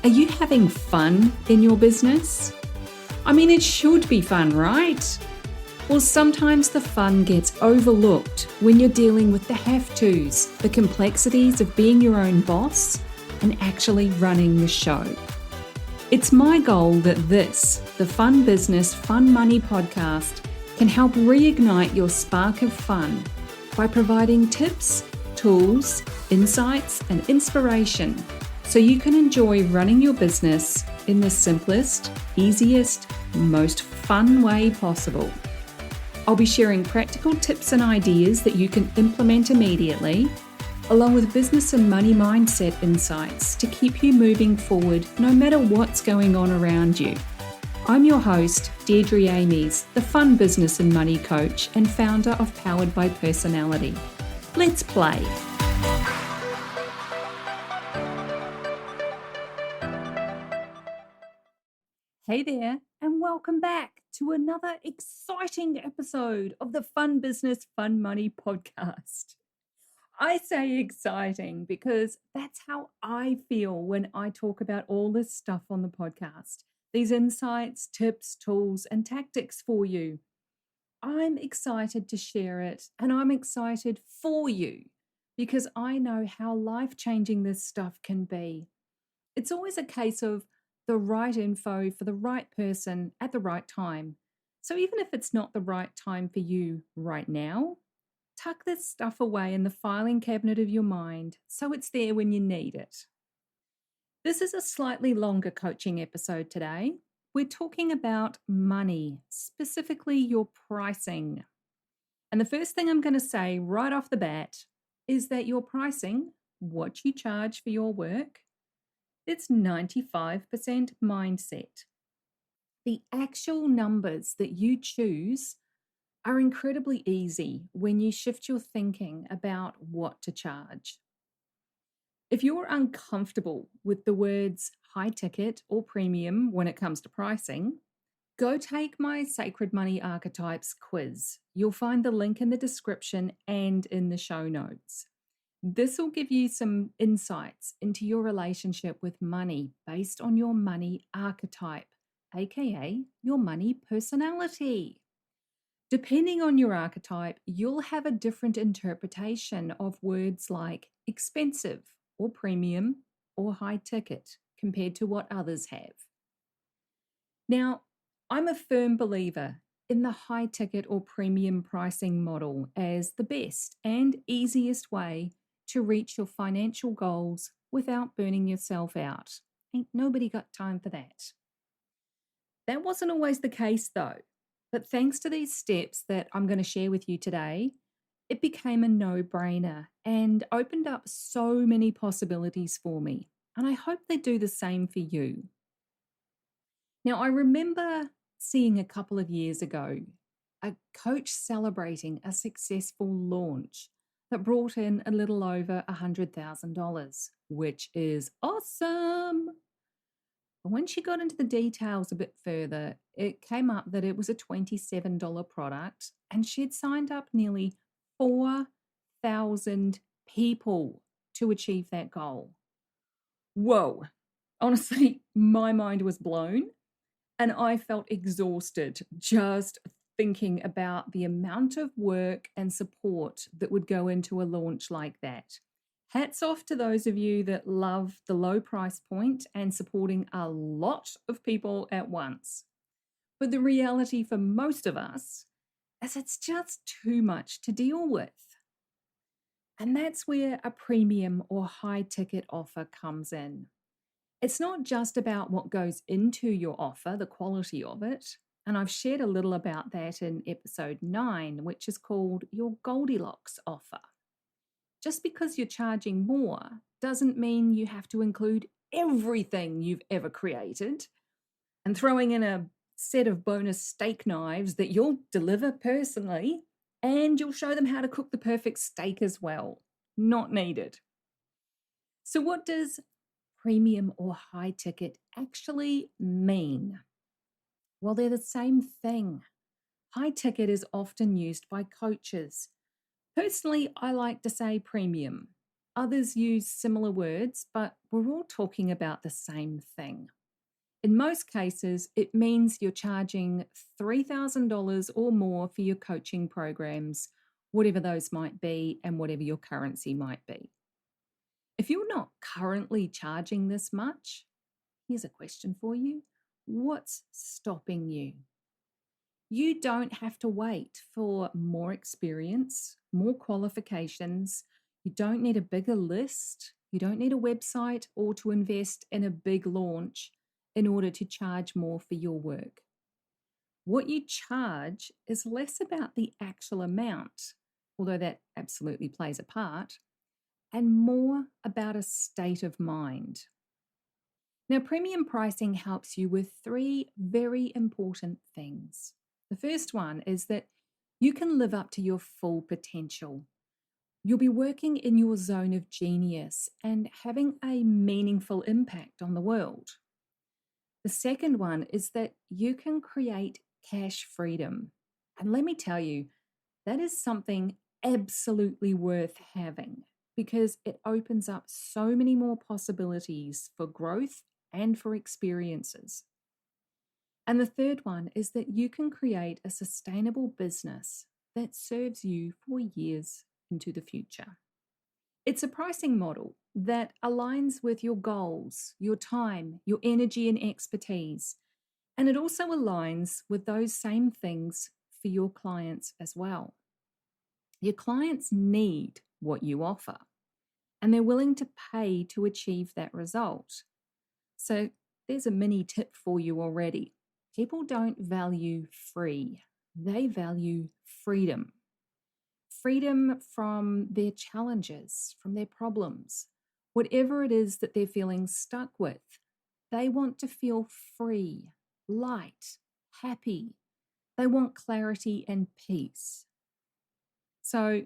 Are you having fun in your business? I mean, it should be fun, right? Well, sometimes the fun gets overlooked when you're dealing with the have-tos, the complexities of being your own boss and actually running the show. It's my goal that this, the Fun Business, Fun Money podcast, can help reignite your spark of fun by providing tips, tools, insights, and inspiration so you can enjoy running your business in the simplest, easiest, most fun way possible. I'll be sharing practical tips and ideas that you can implement immediately, along with business and money mindset insights to keep you moving forward no matter what's going on around you. I'm your host, Deirdre Amies, the Fun Business and Money Coach and founder of Powered by Personality. Let's play. Hey there, and welcome back to another exciting episode of the Fun Business, Fun Money podcast. I say exciting because that's how I feel when I talk about all this stuff on the podcast. These insights, tips, tools, and tactics for you. I'm excited to share it, and I'm excited for you because I know how life-changing this stuff can be. It's always a case of the right info for the right person at the right time. So even if it's not the right time for you right now, tuck this stuff away in the filing cabinet of your mind so it's there when you need it. This is a slightly longer coaching episode today. We're talking about money, specifically your pricing. And the first thing I'm going to say right off the bat is that your pricing, what you charge for your work, it's 95% mindset. The actual numbers that you choose are incredibly easy when you shift your thinking about what to charge. If you're uncomfortable with the words high ticket or premium when it comes to pricing, go take my Sacred Money Archetypes quiz. You'll find the link in the description and in the show notes. This will give you some insights into your relationship with money based on your money archetype, aka your money personality. Depending on your archetype, you'll have a different interpretation of words like expensive or premium or high ticket compared to what others have. Now, I'm a firm believer in the high ticket or premium pricing model as the best and easiest way to reach your financial goals without burning yourself out. Ain't nobody got time for that. That wasn't always the case though, but thanks to these steps that I'm going to share with you today, it became a no-brainer and opened up so many possibilities for me. And I hope they do the same for you. Now, I remember seeing a couple of years ago a coach celebrating a successful launch that brought in a little over $100,000, which is awesome. But when she got into the details a bit further, it came up that it was a $27 product and she'd signed up nearly 4,000 people to achieve that goal. Whoa. Honestly, my mind was blown and I felt exhausted just thinking about the amount of work and support that would go into a launch like that. Hats off to those of you that love the low price point and supporting a lot of people at once. But the reality for most of us is it's just too much to deal with. And that's where a premium or high ticket offer comes in. It's not just about what goes into your offer, the quality of it. And I've shared a little about that in episode 9, which is called your Goldilocks offer. Just because you're charging more doesn't mean you have to include everything you've ever created and throwing in a set of bonus steak knives that you'll deliver personally and you'll show them how to cook the perfect steak as well. Not needed. So what does premium or high ticket actually mean? Well, they're the same thing. High ticket is often used by coaches. Personally, I like to say premium. Others use similar words, but we're all talking about the same thing. In most cases, it means you're charging $3,000 or more for your coaching programs, whatever those might be and whatever your currency might be. If you're not currently charging this much, here's a question for you. What's stopping you? You don't have to wait for more experience, more qualifications. You don't need a bigger list. You don't need a website or to invest in a big launch in order to charge more for your work. What you charge is less about the actual amount, although that absolutely plays a part, and more about a state of mind. Now, premium pricing helps you with three very important things. The first one is that you can live up to your full potential. You'll be working in your zone of genius and having a meaningful impact on the world. The second one is that you can create cash freedom. And let me tell you, that is something absolutely worth having because it opens up so many more possibilities for growth and for experiences. And the third one is that you can create a sustainable business that serves you for years into the future. It's a pricing model that aligns with your goals, your time, your energy and expertise. And it also aligns with those same things for your clients as well. Your clients need what you offer, and they're willing to pay to achieve that result. So there's a mini tip for you already. People don't value free, they value freedom. Freedom from their challenges, from their problems, whatever it is that they're feeling stuck with. They want to feel free, light, happy. They want clarity and peace. So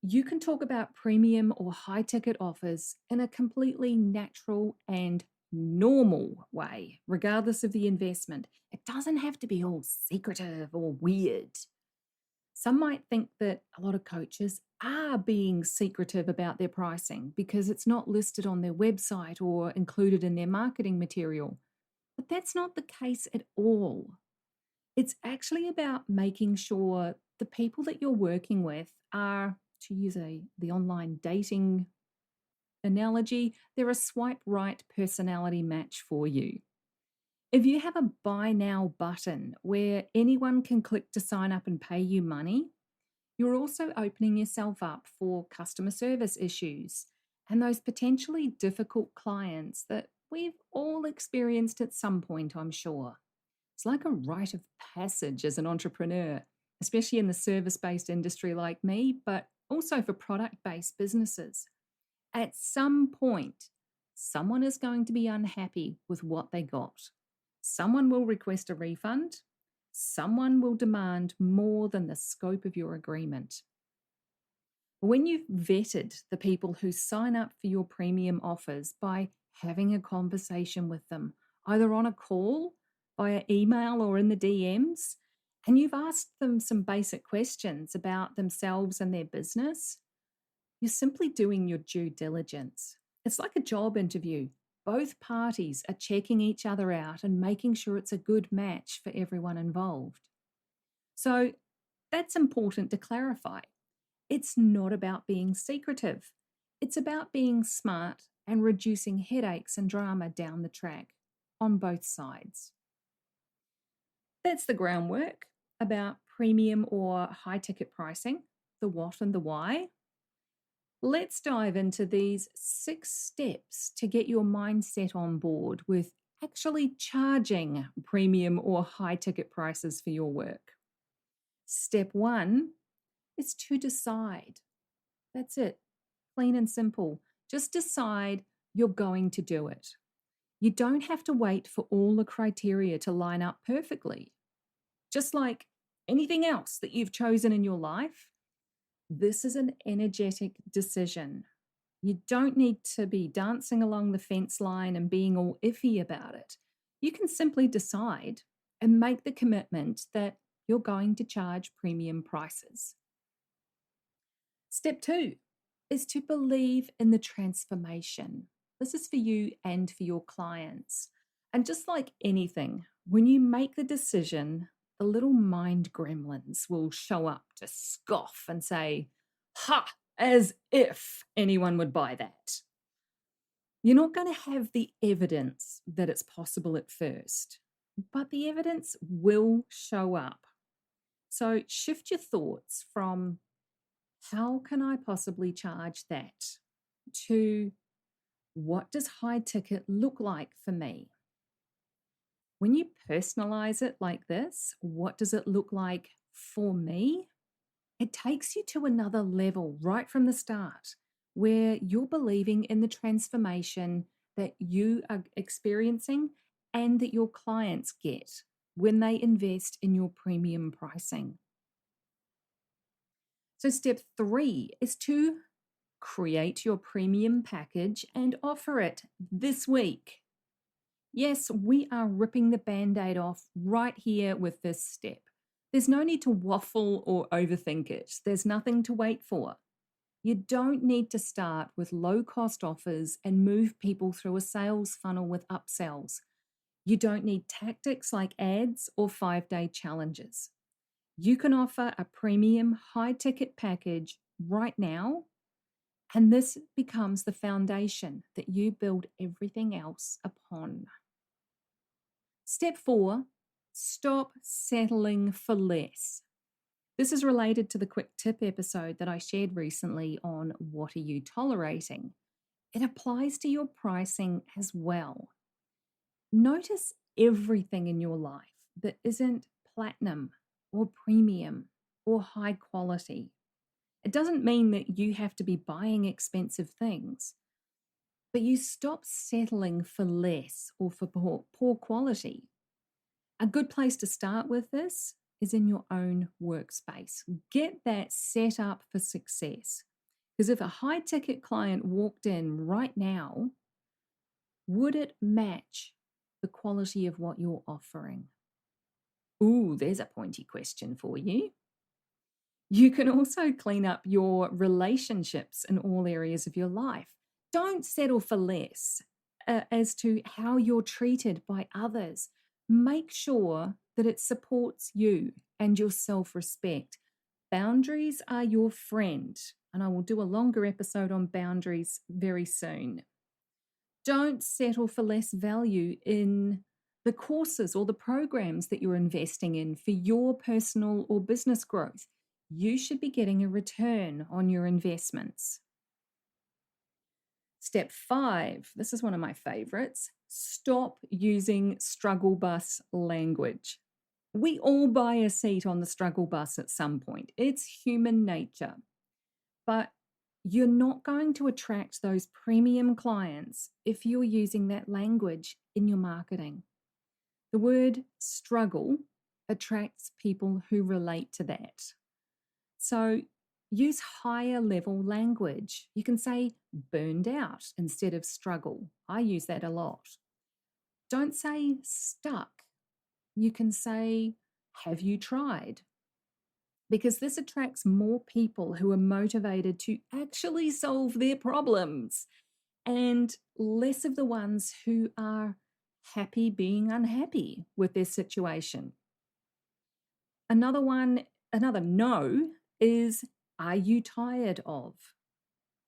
you can talk about premium or high ticket offers in a completely natural and normal way, regardless of the investment. It doesn't have to be all secretive or weird. Some might think that a lot of coaches are being secretive about their pricing because it's not listed on their website or included in their marketing material. But that's not the case at all. It's actually about making sure the people that you're working with are, to use the online dating analogy, they're a swipe right personality match for you. If you have a buy now button where anyone can click to sign up and pay you money, you're also opening yourself up for customer service issues and those potentially difficult clients that we've all experienced at some point, I'm sure. It's like a rite of passage as an entrepreneur, especially in the service-based industry like me, but also for product-based businesses. At some point, someone is going to be unhappy with what they got. Someone will request a refund. Someone will demand more than the scope of your agreement. When you've vetted the people who sign up for your premium offers by having a conversation with them, either on a call, via email, or in the DMs, and you've asked them some basic questions about themselves and their business, you're simply doing your due diligence. It's like a job interview. Both parties are checking each other out and making sure it's a good match for everyone involved. So that's important to clarify. It's not about being secretive. It's about being smart and reducing headaches and drama down the track on both sides. That's the groundwork about premium or high ticket pricing, the what and the why. Let's dive into these 6 steps to get your mindset on board with actually charging premium or high ticket prices for your work. Step 1 is to decide. That's it, plain and simple. Just decide you're going to do it. You don't have to wait for all the criteria to line up perfectly. Just like anything else that you've chosen in your life, this is an energetic decision. You don't need to be dancing along the fence line and being all iffy about it. You can simply decide and make the commitment that you're going to charge premium prices. Step 2, is to believe in the transformation. This is for you and for your clients. And just like anything, when you make the decision, the little mind gremlins will show up to scoff and say, "Ha, as if anyone would buy that." You're not going to have the evidence that it's possible at first, but the evidence will show up. So shift your thoughts from how can I possibly charge that to what does high ticket look like for me? When you personalize it like this, what does it look like for me? It takes you to another level right from the start where you're believing in the transformation that you are experiencing and that your clients get when they invest in your premium pricing. So, step 3 is to create your premium package and offer it this week. Yes, we are ripping the band-aid off right here with this step. There's no need to waffle or overthink it. There's nothing to wait for. You don't need to start with low-cost offers and move people through a sales funnel with upsells. You don't need tactics like ads or 5-day challenges. You can offer a premium high-ticket package right now, and this becomes the foundation that you build everything else upon. Step 4, stop settling for less. This is related to the quick tip episode that I shared recently on what are you tolerating. It applies to your pricing as well. Notice everything in your life that isn't platinum or premium or high quality. It doesn't mean that you have to be buying expensive things, but you stop settling for less or for poor quality. A good place to start with this is in your own workspace. Get that set up for success. Because if a high ticket client walked in right now, would it match the quality of what you're offering? Ooh, there's a pointy question for you. You can also clean up your relationships in all areas of your life. Don't settle for less as to how you're treated by others. Make sure that it supports you and your self-respect. Boundaries are your friend, and I will do a longer episode on boundaries very soon. Don't settle for less value in the courses or the programs that you're investing in for your personal or business growth. You should be getting a return on your investments. Step 5, this is one of my favorites. Stop using struggle bus language. We all buy a seat on the struggle bus at some point. It's human nature. But you're not going to attract those premium clients if you're using that language in your marketing. The word struggle attracts people who relate to that. So use higher level language. You can say burned out instead of struggle. I use that a lot. Don't say stuck. You can say, have you tried? Because this attracts more people who are motivated to actually solve their problems and less of the ones who are happy being unhappy with their situation. Another no is, are you tired of?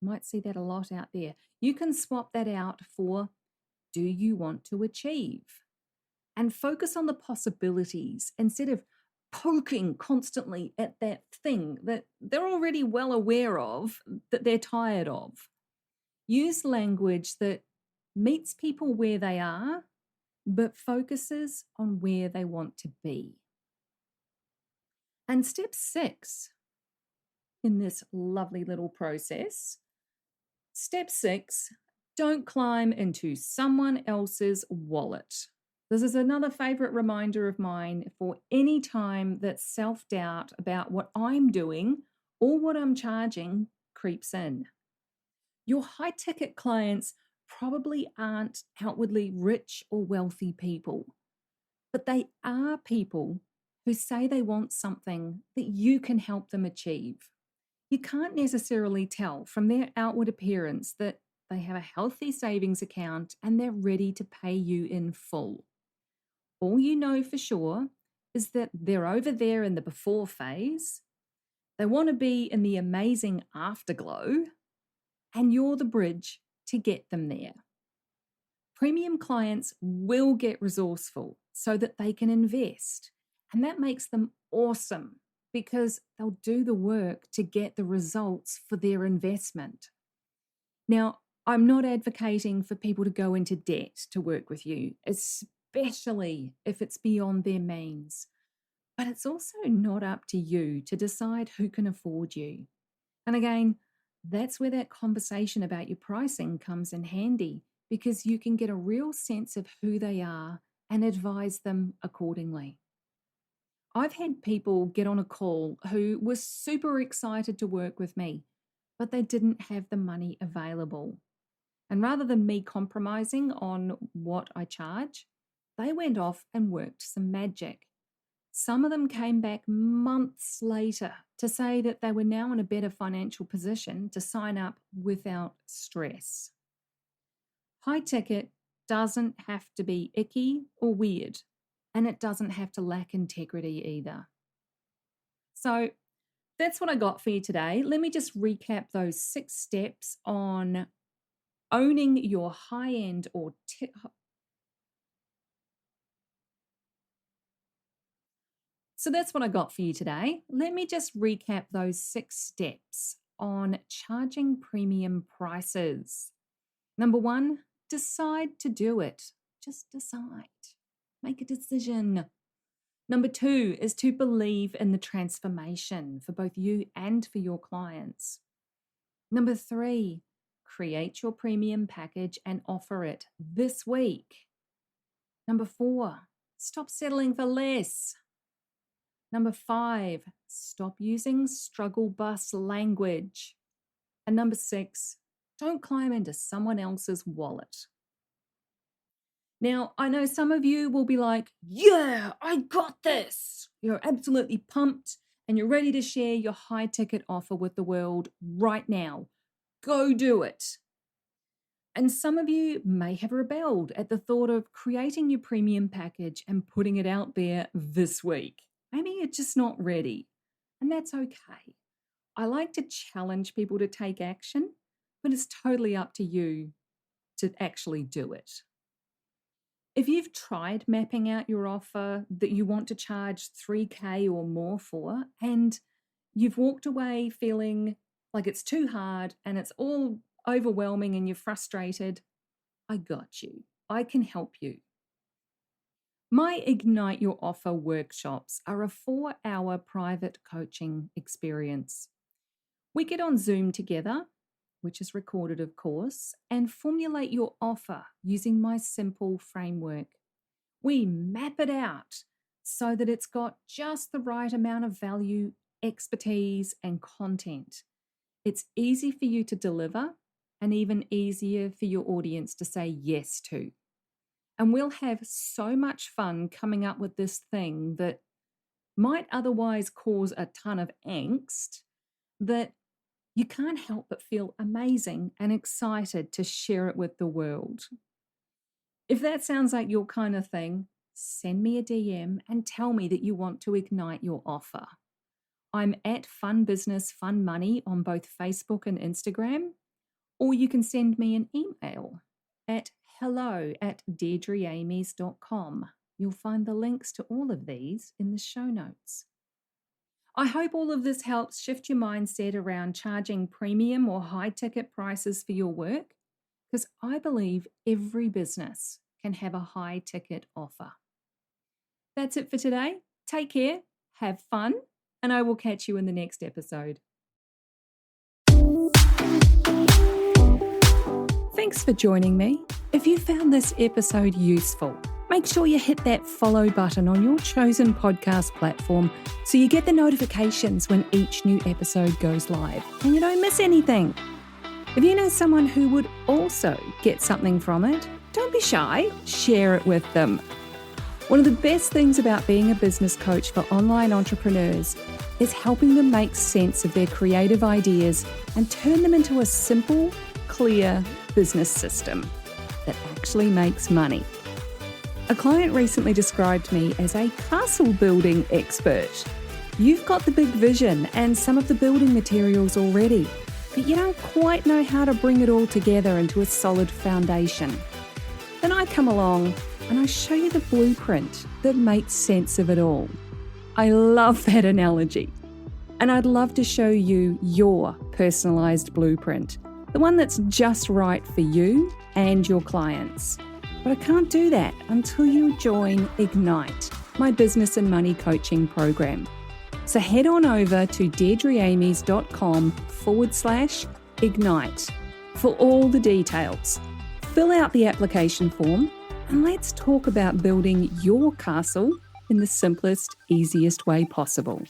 Might see that a lot out there. You can swap that out for, do you want to achieve? And focus on the possibilities instead of poking constantly at that thing that they're already well aware of, that they're tired of. Use language that meets people where they are, but focuses on where they want to be. And step 6 in this lovely little process, step 6, don't climb into someone else's wallet. This is another favorite reminder of mine for any time that self-doubt about what I'm doing or what I'm charging creeps in. Your high-ticket clients probably aren't outwardly rich or wealthy people, but they are people who say they want something that you can help them achieve. You can't necessarily tell from their outward appearance that they have a healthy savings account and they're ready to pay you in full. All you know for sure is that they're over there in the before phase, they want to be in the amazing afterglow, and you're the bridge to get them there. Premium clients will get resourceful so that they can invest, and that makes them awesome because they'll do the work to get the results for their investment. Now, I'm not advocating for people to go into debt to work with you, especially if it's beyond their means. But it's also not up to you to decide who can afford you. And again, that's where that conversation about your pricing comes in handy, because you can get a real sense of who they are and advise them accordingly. I've had people get on a call who were super excited to work with me, but they didn't have the money available. And rather than me compromising on what I charge, they went off and worked some magic. Some of them came back months later to say that they were now in a better financial position to sign up without stress. High ticket doesn't have to be icky or weird, and it doesn't have to lack integrity either. So that's what I got for you today. Let me just recap those 6 steps on owning your high-end or So that's what I got for you today. Let me just recap those 6 steps on charging premium prices. Number 1, decide to do it. Just decide. Make a decision. Number 2 is to believe in the transformation for both you and for your clients. Number 3, create your premium package and offer it this week. Number 4, stop settling for less. Number 5, stop using struggle bus language. And number 6, don't climb into someone else's wallet. Now, I know some of you will be like, yeah, I got this. You're absolutely pumped and you're ready to share your high ticket offer with the world right now. Go do it. And some of you may have rebelled at the thought of creating your premium package and putting it out there this week. Maybe you're just not ready, and that's okay. I like to challenge people to take action, but it's totally up to you to actually do it. If you've tried mapping out your offer that you want to charge $3,000 or more for, and you've walked away feeling like it's too hard and it's all overwhelming and you're frustrated, I got you. I can help you. My Ignite Your Offer workshops are a 4-hour private coaching experience. We get on Zoom together, which is recorded, of course, and formulate your offer using my simple framework. We map it out so that it's got just the right amount of value, expertise, and content. It's easy for you to deliver and even easier for your audience to say yes to. And we'll have so much fun coming up with this thing that might otherwise cause a ton of angst, that you can't help but feel amazing and excited to share it with the world. If that sounds like your kind of thing, send me a DM and tell me that you want to ignite your offer. I'm at Fun Business Fun Money on both Facebook and Instagram, or you can send me an email at hello@deirdreamies.com. You'll find the links to all of these in the show notes. I hope all of this helps shift your mindset around charging premium or high ticket prices for your work, because I believe every business can have a high ticket offer. That's it for today. Take care, have fun, and I will catch you in the next episode. Thanks for joining me. If you found this episode useful, make sure you hit that follow button on your chosen podcast platform so you get the notifications when each new episode goes live and you don't miss anything. If you know someone who would also get something from it, don't be shy, share it with them. One of the best things about being a business coach for online entrepreneurs is helping them make sense of their creative ideas and turn them into a simple, clear business system that actually makes money. A client recently described me as a castle building expert. You've got the big vision and some of the building materials already, but you don't quite know how to bring it all together into a solid foundation. Then I come along and I show you the blueprint that makes sense of it all. I love that analogy. And I'd love to show you your personalized blueprint, the one that's just right for you and your clients. But I can't do that until you join Ignite, my business and money coaching program. So head on over to deirdreamies.com/ignite for all the details. Fill out the application form and let's talk about building your castle in the simplest, easiest way possible.